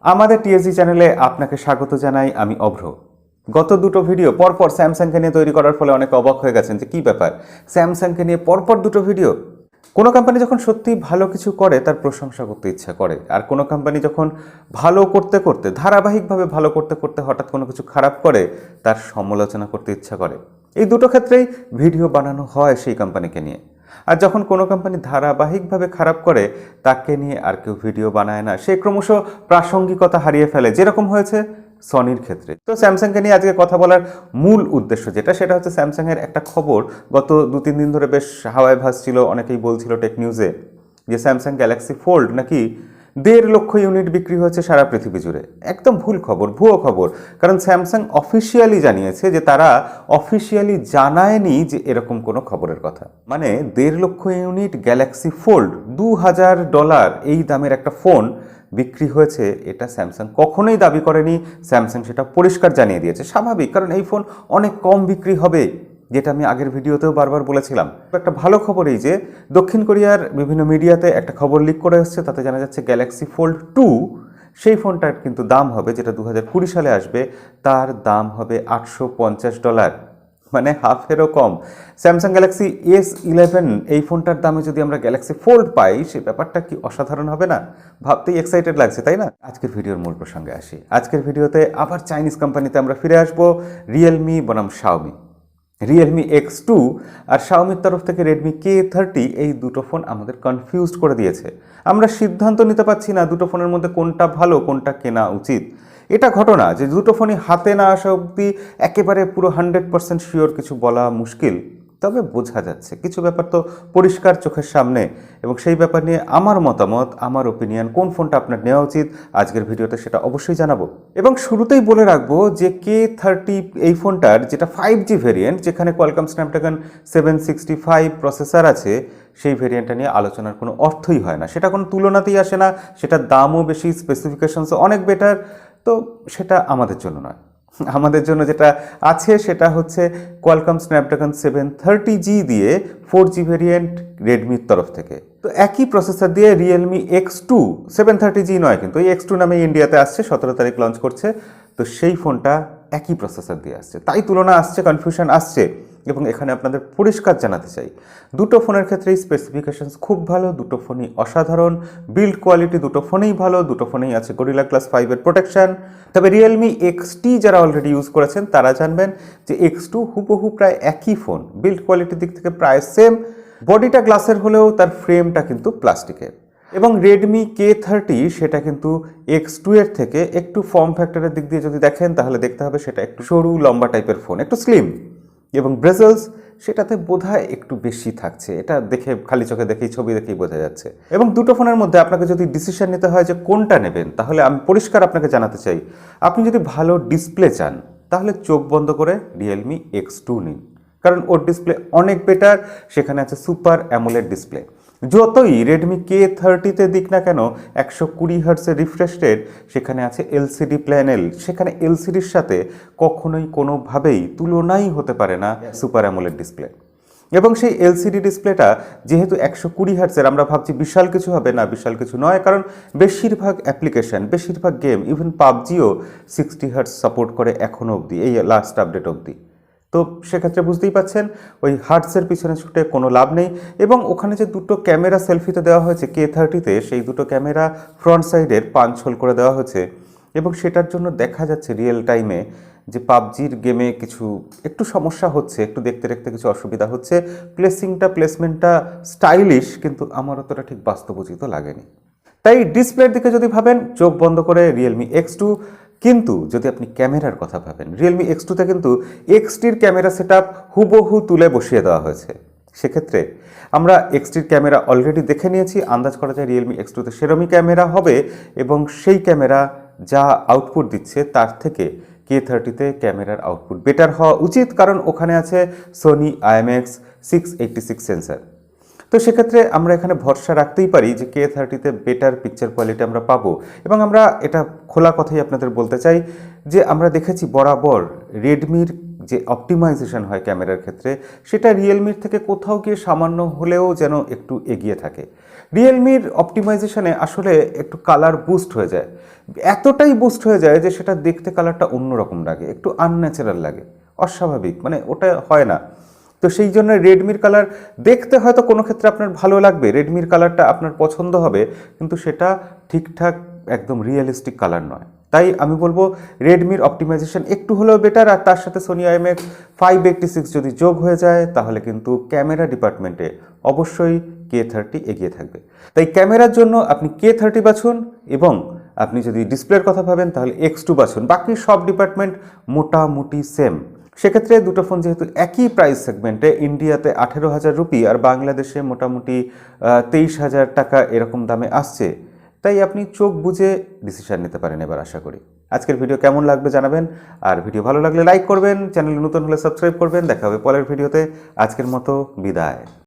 আমাদের টিএসজি চ্যানেলে আপনাকে স্বাগত জানাই। আমি অভ্র। গত দুটো ভিডিও পরপর স্যামসাংকে নিয়ে তৈরি করার ফলে অনেকে অবাক হয়ে গেছেন যে কী ব্যাপার, স্যামসাংকে নিয়ে পরপর দুটো ভিডিও। কোনো কোম্পানি যখন সত্যি ভালো কিছু করে তার প্রশংসা করতে ইচ্ছা করে, আর কোনো কোম্পানি যখন ভালো করতে করতে ধারাবাহিকভাবে ভালো করতে করতে হঠাৎ কোনো কিছু খারাপ করে তার সমালোচনা করতে ইচ্ছা করে। এই দুটো ক্ষেত্রেই ভিডিও বানানো হয় সেই কোম্পানিকে নিয়ে। আর যখন কোনো কোম্পানি ধারাবাহিকভাবে খারাপ করে তাকে নিয়ে আর কেউ ভিডিও বানায় না, সে ক্রমশ প্রাসঙ্গিকতা হারিয়ে ফেলে, যেরকম হয়েছে সনির ক্ষেত্রে। তো স্যামসাংকে নিয়ে আজকে কথা বলার মূল উদ্দেশ্য সেটা হচ্ছে স্যামসাংয়ের একটা খবর গত 2-3 দিন ধরে বেশ হাওয়ায় ভাসছিল, অনেকেই বলছিল টেক নিউজে যে স্যামসাং গ্যালাক্সি ফোল্ড নাকি 1.5 লক্ষ ইউনিট বিক্রি হয়েছে সারা পৃথিবী জুড়ে। একদম ভুল খবর, ভুয়ো খবর। কারণ স্যামসাং অফিসিয়ালি জানিয়েছে যে তারা অফিসিয়ালি জানায়নি যে এরকম কোনো খবরের কথা। মানে 1.5 লক্ষ ইউনিট গ্যালাক্সি ফোল্ড, $2000 এই দামের একটা ফোন বিক্রি হয়েছে, এটা স্যামসাং কখনোই দাবি করেনি। স্যামসাং সেটা পরিষ্কার জানিয়ে দিয়েছে। স্বাভাবিক, কারণ এই ফোন অনেক কম বিক্রি হবে, যেটা আমি আগের ভিডিওতেও বারবার বলেছিলাম। একটা ভালো খবর এই যে দক্ষিণ কোরিয়ার বিভিন্ন মিডিয়াতে একটা খবর লিক করে এসছে, তাতে জানা যাচ্ছে গ্যালাক্সি ফোল্ড 2 সেই ফোনটার কিন্তু দাম হবে, যেটা 2020 সালে আসবে, তার দাম হবে $850, মানে হাফেরও কম। স্যামসাং গ্যালাক্সি S11 এই ফোনটার দামে যদি আমরা গ্যালাক্সি ফোল্ড পাই, সে ব্যাপারটা কি অসাধারণ হবে না? ভাবতেই এক্সাইটেড লাগছে, তাই না? আজকের ভিডিওর মূল প্রসঙ্গে আসি। আজকের ভিডিওতে আবার চাইনিজ কোম্পানিতে আমরা ফিরে আসবো, রিয়েলমি বনাম শাওমি। রিয়েলমি X2 আর শাওমির তরফ থেকে রেডমি K30, এই দুটো ফোন আমাদের কনফিউজড করে দিয়েছে। আমরা সিদ্ধান্ত নিতে পারছি না দুটো ফোনের মধ্যে কোনটা ভালো, কোনটা কেনা উচিত। এটা ঘটনা যে দুটো ফোনই হাতে না আসা অবধি একেবারে পুরো 100% শিওর কিছু বলা মুশকিল। তবে বোঝা যাচ্ছে কিছু ব্যাপার তো পরিষ্কার চোখের সামনে, এবং সেই ব্যাপার নিয়ে আমার মতামত, আমার ওপিনিয়ন, কোন ফোনটা আপনার নেওয়া উচিত আজকের ভিডিওতে সেটা অবশ্যই জানাবো। এবং শুরুতেই বলে রাখবো যে K30 এই ফোনটার যেটা 5G ভেরিয়েন্ট, যেখানে কোয়ালকম স্ন্যাপড্রাগন 765 প্রসেসর আছে, সেই ভেরিয়েন্টটা নিয়ে আলোচনার কোনো অর্থই হয় না। সেটা কোনো তুলনাতেই আসে না, সেটার দামও বেশি, স্পেসিফিকেশনসও অনেক বেটার। তো সেটা আমাদের জন্য নয়। আমাদের জন্য যেটা আছে সেটা হচ্ছে কোয়ালকম স্ন্যাপড্রাগন 730G দিয়ে 4G ভেরিয়েন্ট রেডমির তরফ থেকে। তো একই প্রসেসর দিয়ে রিয়েলমি X2, 730G নয় কিন্তু, এই X2 নামে ইন্ডিয়াতে আসছে, 17 তারিখ লঞ্চ করছে। তো সেই ফোনটা একই প্রসেসর দিয়ে আসছে, তাই তুলনা আসছে, কনফিউশন আসছে। এবং এখানে আপনাদের পরিষ্কার জানাতে চাই, দুটো ফোনের ক্ষেত্রেই স্পেসিফিকেশনস খুব ভালো, দুটো ফোনই অসাধারণ, বিল্ড কোয়ালিটি দুটো ফোনেই ভালো, দুটো ফোনেই আছে গরিলা গ্লাস 5-এর প্রোটেকশন। তবে রিয়েলমি XT যারা অলরেডি ইউজ করেছেন তারা জানবেন যে X2 হুবহু প্রায় একই ফোন, বিল্ড কোয়ালিটির দিক থেকে প্রায় সেম। বডিটা গ্লাসের হলেও তার ফ্রেমটা কিন্তু প্লাস্টিকের। এবং রেডমি K30 সেটা কিন্তু X2 এর থেকে একটু ফর্ম ফ্যাক্টরের দিক দিয়ে যদি দেখেন তাহলে দেখতে হবে সেটা একটু সরু লম্বা টাইপের ফোন, একটু স্লিম, এবং ব্রেজেলস সেটাতে বোধহয় একটু বেশি থাকছে। এটা দেখে খালি চোখে দেখেই, ছবি দেখেই বোঝা যাচ্ছে। এবং দুটো ফোনের মধ্যে আপনাকে যদি ডিসিশন নিতে হয় যে কোনটা নেবেন, তাহলে আমি পরিষ্কার আপনাকে জানাতে চাই, আপনি যদি ভালো ডিসপ্লে চান তাহলে চোখ বন্ধ করে রিয়েলমি X2 নিন, কারণ ওর ডিসপ্লে অনেক বেটার। সেখানে আছে সুপার অ্যামোলেড ডিসপ্লে। যতই রেডমি K30-তে দিক না কেন 120 হার্টসের রিফ্রেশ রেট, সেখানে আছে এলসিডি প্যানেল। সেখানে এলসিডির সাথে কখনোই কোনোভাবেই তুলনাই হতে পারে না সুপার অ্যামোলেড ডিসপ্লে। এবং সেই এলসিডি ডিসপ্লেটা যেহেতু 120 হার্টসের, আমরা ভাবছি বিশাল কিছু হবে, না বিশাল কিছু নয়, কারণ বেশিরভাগ অ্যাপ্লিকেশন, বেশিরভাগ গেম, ইভেন পাবজিও 60 হার্টস সাপোর্ট করে এখনও অবধি, এই লাস্ট আপডেট অবধি। তো সেক্ষেত্রে বুঝতেই পাচ্ছেন ওই হার্টসের পিছনে ছুটে কোনো লাভ নেই। এবং ওখানে যে দুটো ক্যামেরা সেলফিতে দেওয়া হয়েছে K30-তে, সেই দুটো ক্যামেরা ফ্রন্ট সাইডের পাঞ্চ হোল করে দেওয়া হয়েছে, এবং সেটার জন্য দেখা যাচ্ছে রিয়েল টাইমে যে পাবজির গেমে কিছু একটু সমস্যা হচ্ছে, একটু দেখতে দেখতে কিছু অসুবিধা হচ্ছে। প্লেসমেন্টটা স্টাইলিশ, কিন্তু আমার অতটা ঠিক বাস্তবোচিত লাগেনি। তাই ডিসপ্লের দিকে যদি ভাবেন, চোখ বন্ধ করে রিয়েলমি X2। কিন্তু যদি আপনি ক্যামেরার কথা ভাবেন, রিয়েলমি X2-তে কিন্তু XT-র ক্যামেরা সেট আপ হুবহু তুলে বসিয়ে দেওয়া হয়েছে। সেক্ষেত্রে আমরা XT-র ক্যামেরা অলরেডি দেখে নিয়েছি, আন্দাজ করা যায় রিয়েলমি X2-তে সেরমই ক্যামেরা হবে, এবং সেই ক্যামেরা যা আউটপুট দিচ্ছে তার থেকে K30-তে ক্যামেরার আউটপুট বেটার হওয়া উচিত, কারণ ওখানে আছে সোনি IMX686 সেন্সার। তো সেক্ষেত্রে আমরা এখানে ভরসা রাখতেই পারি যে K30-তে বেটার পিকচার কোয়ালিটি আমরা পাবো। এবং আমরা এটা খোলা কথাই আপনাদের বলতে চাই যে আমরা দেখেছি বরাবর রেডমির যে অপটিমাইজেশন হয় ক্যামেরার ক্ষেত্রে, সেটা রিয়েলমির থেকে কোথাও গিয়ে সামান্য হলেও যেন একটু এগিয়ে থাকে। রিয়েলমির অপটিমাইজেশনে আসলে একটু কালার বুস্ট হয়ে যায়, এতটাই বুস্ট হয়ে যায় যে সেটা দেখতে কালারটা অন্যরকম লাগে, একটু আনন্যাচারাল লাগে, অস্বাভাবিক, মানে ওটা হয় না। তো সেই জন্য রেডমির কালার দেখতে হয়তো কোনো ক্ষেত্রে আপনার ভালো লাগবে, রেডমির কালারটা আপনার পছন্দ হবে, কিন্তু সেটা ঠিকঠাক একদম রিয়েলিস্টিক কালার নয়। তাই আমি বলবো রেডমির অপটিমাইজেশন একটু হলেও বেটার, আর তার সাথে সোনি IMX586 যদি যোগ হয়ে যায় তাহলে কিন্তু ক্যামেরা ডিপার্টমেন্টে অবশ্যই K30 এগিয়ে থাকবে। তাই ক্যামেরার জন্য আপনি K30 বাছুন, এবং আপনি যদি ডিসপ্লের কথা ভাবেন তাহলে X2 বাছুন। বাকি সব ডিপার্টমেন্ট মোটামুটি সেম। সেক্ষেত্রে দুটো ফোন যেহেতু একই প্রাইস সেগমেন্টে, ইন্ডিয়াতে 18,000 রুপি আর বাংলাদেশে মোটামুটি 23,000 টাকা এরকম দামে আসছে, তাই আপনি চোখ বুঝে ডিসিশন নিতে পারেন এবার আশা করি। আজকের ভিডিও কেমন লাগবে জানাবেন, আর ভিডিও ভালো লাগলে লাইক করবেন, চ্যানেলে নতুন হলে সাবস্ক্রাইব করবেন। দেখা হবে পরের ভিডিওতে। আজকের মতো বিদায়।